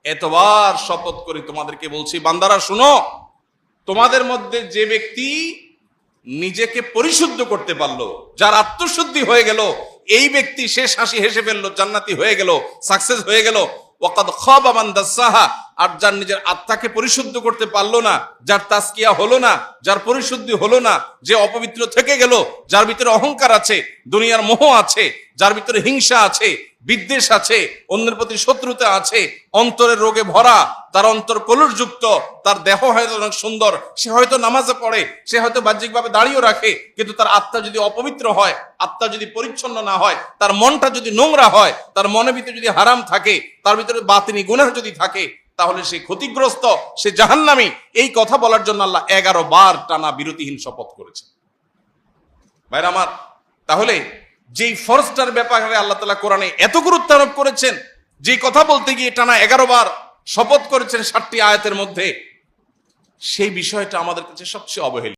এতবার শপথ করে তোমাদেরকে বলছি, বান্দারা শুনো, তোমাদের মধ্যে যে ব্যক্তি নিজেকে পরিশুদ্ধ করতে পারলো, যার আত্মশুদ্ধি হয়ে গেল, এই ব্যক্তি শেষ হাসি হেসে ফেললো, জান্নাতি হয়ে গেল, সাকসেস হয়ে গেল। ওয়াকাদ খাবা মান দাসাহা, আর যার নিজের আত্মাকে পরিশুদ্ধ করতে পারলো না, যার তাজকিয়া হলো না, যার পরিশুদ্ধি হলো না, যে অপবিত্র থেকে গেল, যার ভিতরে অহংকার আছে, দুনিয়ার মোহ আছে, যার ভিতরে হিংসা আছে, বিদ্বেষ আছে, অন্যের প্রতি শত্রুতা আছে, অন্তরের রোগে ভরা, তার অন্তর কলুষযুক্ত, তার দেহ হয়তো অনেক সুন্দর, সে হয়তো নামাজে পড়ে, সে হয়তো বাহ্যিকভাবে দাঁড়িয়ে রাখে, কিন্তু তার আত্মা যদি অপবিত্র হয়, আত্মা যদি পরিচ্ছন্ন না হয়, তার মনটা যদি নোংরা হয়, তার মনের ভিতরে যদি হারাম থাকে, তার ভিতরে বাতিনি গুনাহ যদি থাকে, তাহলে সে ক্ষতিগ্রস্ত, সে জাহান্নামী। এই কথা বলার জন্য আল্লাহ 11 বার টানা বিরতিহীন শপথ করেছে। ভাইরা আমার, তাহলে যেই ফরজটার ব্যাপারে আল্লাহ তাআলা কোরআনে এত গুরুত্ব আরোপ করেছেন, যে কথা বলতে গিয়ে টানা 11 বার শপথ করেছেন 7টি আয়াতের মধ্যে, সেই বিষয়টা আমাদের কাছে সবচেয়ে অবহেলিত।